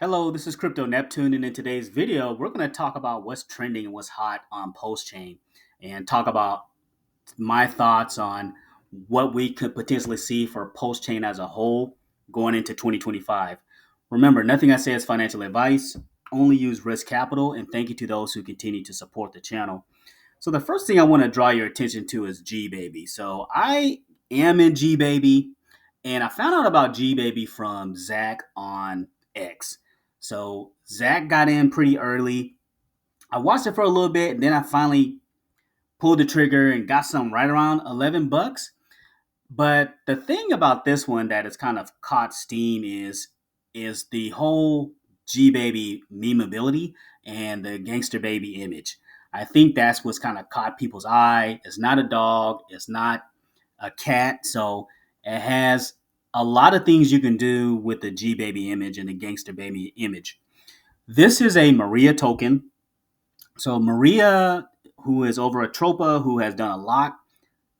Hello, this is Crypto Neptune, and in today's video, we're going to talk about what's trending and what's hot on PulseChain, and talk about my thoughts on what we could potentially see for PulseChain as a whole going into 2025. Remember, nothing I say is financial advice. Only use risk capital, and thank you to those who continue to support the channel. So the first thing I want to draw your attention to is GBABY. So I am in GBABY, and I found out about GBABY from Zach on X. So Zach got in pretty early. I watched it for a little bit, and then I finally pulled the trigger and got some right around 11 bucks. But the thing about this one that has kind of caught steam is the whole GBABY memeability and the gangster baby image. I think that's what's kind of caught people's eye. It's not a dog, it's not a cat, so it has a lot of things you can do with the GBABY image and the gangster baby image. This is a Maria token. So Maria, who is over at Tropa, who has done a lot,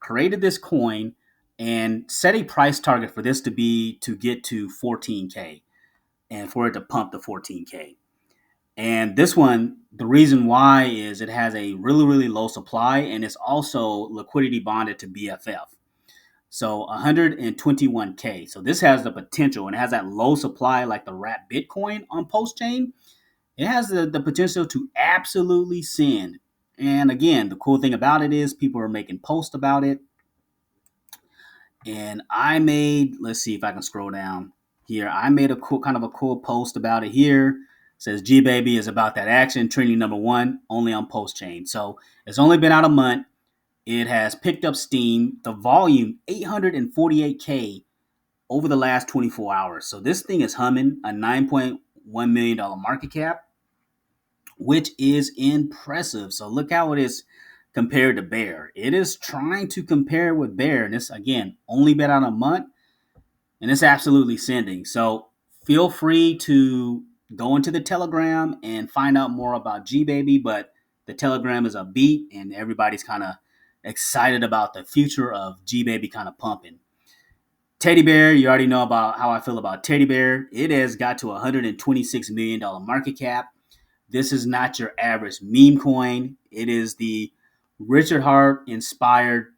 created this coin and set a price target for this to be to get to 14K and for it to pump to 14K. And this one, the reason why is it has a really, really low supply and it's also liquidity bonded to BFF. So 121K. So this has the potential and it has that low supply like the wrap Bitcoin on PulseChain. It has the potential to absolutely send. And again, the cool thing about it is people are making posts about it. And I made, let's see if I can scroll down here. I made a cool post about it here. It says GBABY is about that action, trending number one, only on PulseChain. So it's only been out a month. It has picked up steam. The volume 848K over the last 24 hours. So this thing is humming, a $9.1 million market cap, which is impressive. So look how it is compared to Bear. It is trying to compare with Bear, and this again only been out a month, and it's absolutely sending. So feel free to go into the Telegram and find out more about GBABY, but the Telegram is a beat, and everybody's kind of excited about the future of GBABY kind of pumping. Teddy Bear, you already know about how I feel about Teddy Bear. It has got to $126 million market cap. This is not your average meme coin. It is the Richard Hart inspired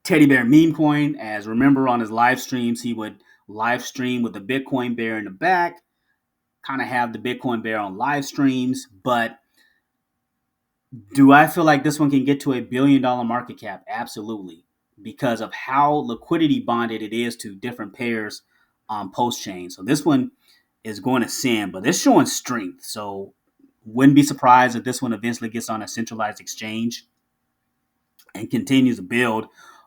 teddy bear meme coin. As remember on his live streams, he would live stream with the Bitcoin bear in the back, kind of have the Bitcoin bear on live streams. But do I feel like this one can get to $1 billion market cap? Absolutely. Because of how liquidity bonded it is to different pairs on PulseChain. So this one is going to send, but it's showing strength. So wouldn't be surprised if this one eventually gets on a centralized exchange and continues to build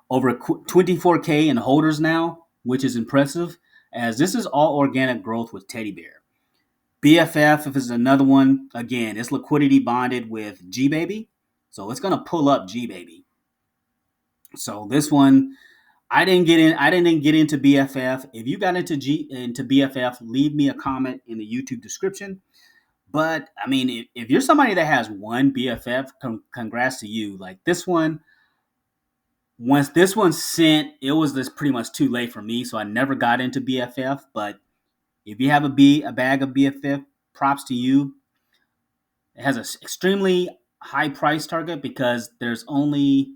over 24K in holders now, which is impressive, as this is all organic growth with Teddy Bear. BFF, if it's another one, again, it's liquidity bonded with GBABY, so it's going to pull up GBABY. So this one, I didn't get into BFF. If you got into BFF, leave me a comment in the YouTube description. But I mean, if you're somebody that has one BFF, congrats to you. Like this one, once this one sent, it was just pretty much too late for me, so I never got into BFF. But if you have a bag of BFF, props to you. It has an extremely high price target because there's only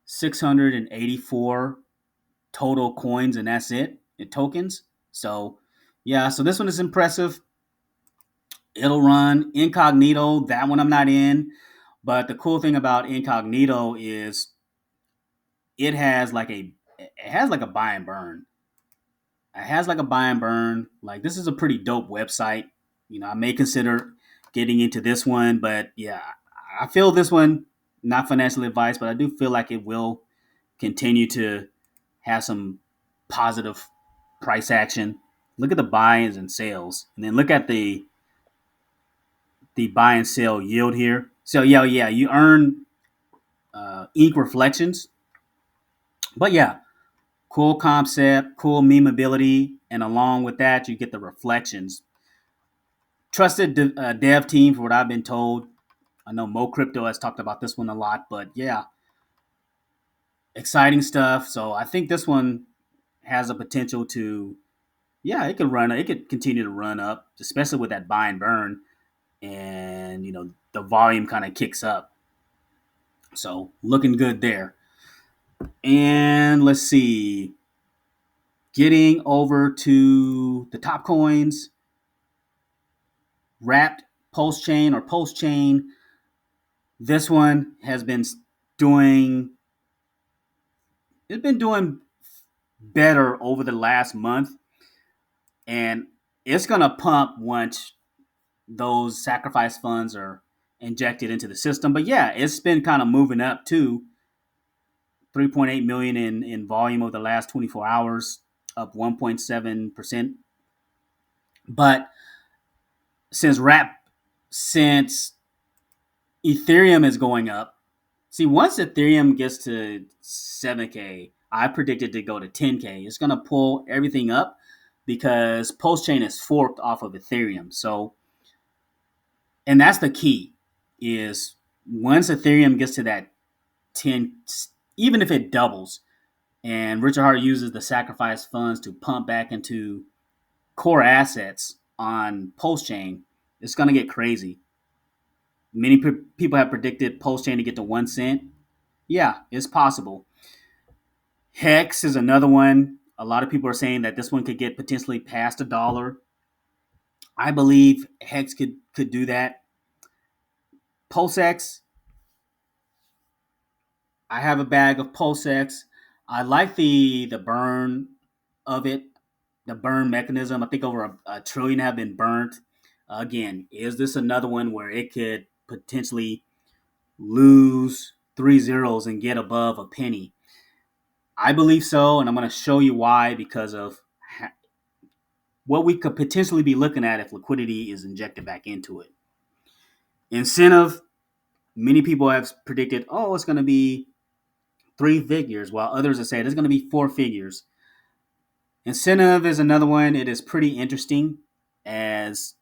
684 total coins, and that's it in tokens. So yeah, so this one is impressive. It'll run Incognito. That one I'm not in. But the cool thing about Incognito is it has like a buy and burn. It has like a buy and burn. Like this is a pretty dope website. You know, I may consider getting into this one, but yeah, I feel this one not financial advice, but I do feel like it will continue to have some positive price action. Look at the buys and sales, and then look at the buy and sell yield here. So yeah, you earn ink reflections, but yeah, cool concept, cool memeability, and along with that, you get the reflections. Trusted dev team, for what I've been told. I know Mo Crypto has talked about this one a lot, but yeah, exciting stuff. So I think this one has a potential to Yeah, it could run. It could continue to run up, especially with that buy and burn, and the volume kind of kicks up. So looking good there. And let's see, getting over to the top coins, wrapped pulse chain or pulse chain. This one has been doing. It's been doing better over the last month, and it's gonna pump once those sacrifice funds are injected into the system. But yeah, it's been kind of moving up too. 3.8 million in volume over the last 24 hours, up 1.7%. But since rap since Ethereum is going up, see, once Ethereum gets to 7K, I predicted to go to 10K. It's going to pull everything up because PulseChain is forked off of Ethereum. So, and that's the key is once Ethereum gets to that 10, even if it doubles, and Richard Hart uses the sacrifice funds to pump back into core assets on PulseChain, it's going to get crazy. Many people have predicted PulseChain to get to 1 cent. Yeah, it's possible. Hex is another one. A lot of people are saying that this one could get potentially past $1. I believe Hex could do that. PulseX, I have a bag of PulseX. I like the burn of it, the burn mechanism. I think over a trillion have been burnt. Again, is this another one where it could potentially lose three zeros and get above a penny? I believe so, and I'm going to show you why because of what we could potentially be looking at if liquidity is injected back into it. Incentive, many people have predicted, oh, it's going to be 3 figures, while others have said it's going to be 4 figures. Incentive is another one. It is pretty interesting as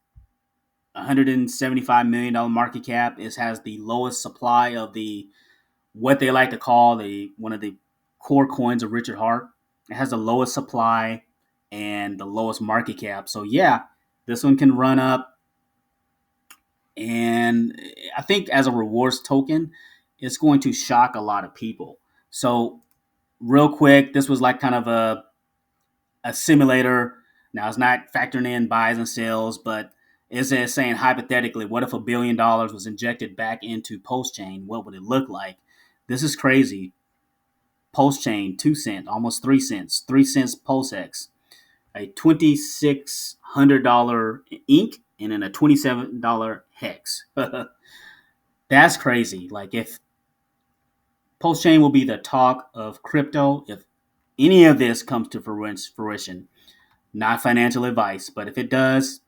$175 million market cap. It has the lowest supply of the what they like to call the one of the core coins of Richard Hart. It has the lowest supply and the lowest market cap. So yeah, this one can run up, and I think as a rewards token, it's going to shock a lot of people. So real quick, this was like kind of a simulator. Now it's not factoring in buys and sales, but it's saying hypothetically, what if $1 billion was injected back into PulseChain? What would it look like? This is crazy. PulseChain, 2 cents, almost 3 cents, 3 cents PulseX, a $2,600 ink, and then a $27 hex. That's crazy. Like if PulseChain will be the talk of crypto, if any of this comes to fruition, not financial advice, but if it does,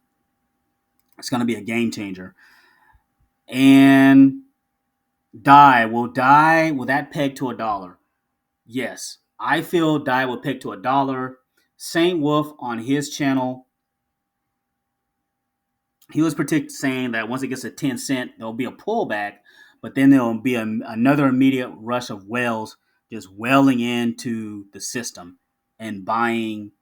it's going to be a game changer. And will that peg to $1? Yes, I feel DAI will peg to $1. Saint Wolf on his channel, he was saying that once it gets to 10 cent, there'll be a pullback, but then there'll be another immediate rush of whales just welling into the system and buying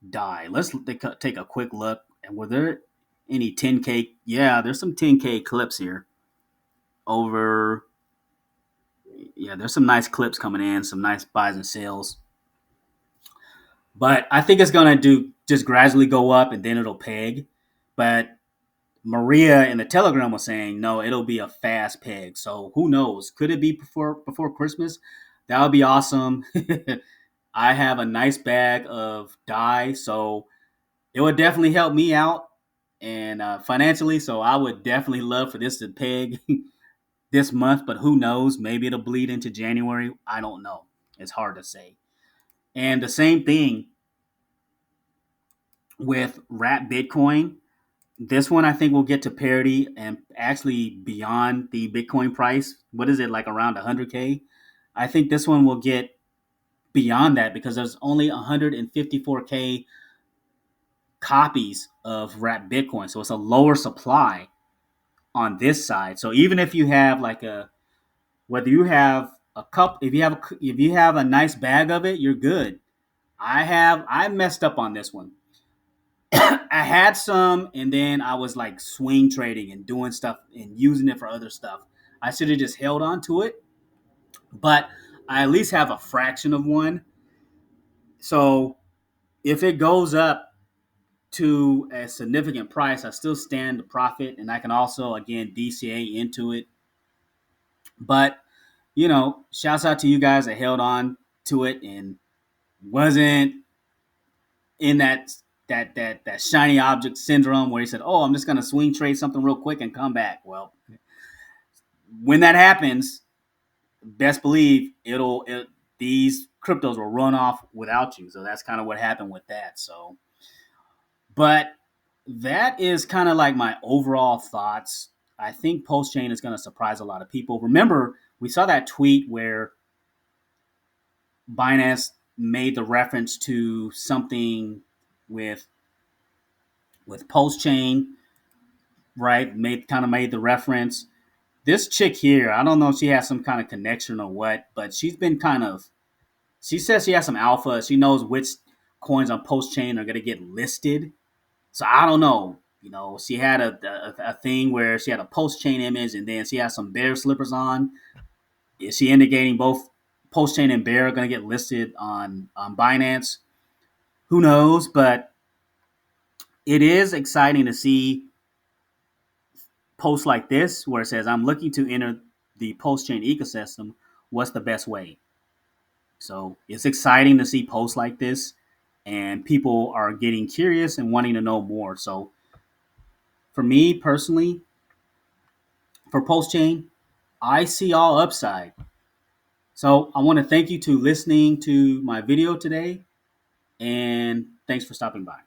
DAI. Let's take a quick look. And were there any 10K? Yeah, there's some 10K clips here. Yeah, there's some nice clips coming in, some nice buys and sales. But I think it's gonna do just gradually go up and then it'll peg. But Maria in the Telegram was saying no, it'll be a fast peg. So who knows? Could it be before Christmas? That would be awesome. I have a nice bag of DAI, so it would definitely help me out and financially. So I would definitely love for this to peg this month, but who knows? Maybe it'll bleed into January. I don't know. It's hard to say. And the same thing with Wrap Bitcoin. This one I think will get to parity and actually beyond the Bitcoin price. What is it, like around 100K? I think this one will get beyond that because there's only 154K copies of Wrap Bitcoin. So it's a lower supply on this side. So even if you have like whether you have a cup, if you have a nice bag of it, you're good. I messed up on this one. I had some, and then I was like swing trading and doing stuff and using it for other stuff. I should have just held on to it, but I at least have a fraction of one. So if it goes up to a significant price, I still stand to profit, and I can also again DCA into it. But shouts out to you guys that held on to it and wasn't in that shiny object syndrome where he said, "Oh, I'm just gonna swing trade something real quick and come back." Well, when that happens, best believe these cryptos will run off without you. So that's kind of what happened with that. So, but that is kind of like my overall thoughts. I think PulseChain is going to surprise a lot of people. Remember, we saw that tweet where Binance made the reference to something with PulseChain, right? Made the reference. This chick here, I don't know if she has some kind of connection or what, but she says she has some alpha. She knows which coins on PulseChain are going to get listed. So I don't know. She had a thing where she had a PulseChain image, and then she has some bear slippers on. Is she indicating both PulseChain and bear are going to get listed on Binance? Who knows? But it is exciting to see posts like this where it says, "I'm looking to enter the PulseChain ecosystem. What's the best way?" So it's exciting to see posts like this, and people are getting curious and wanting to know more. So for me personally, for PulseChain, I see all upside. So I want to thank you to listening to my video today, and thanks for stopping by.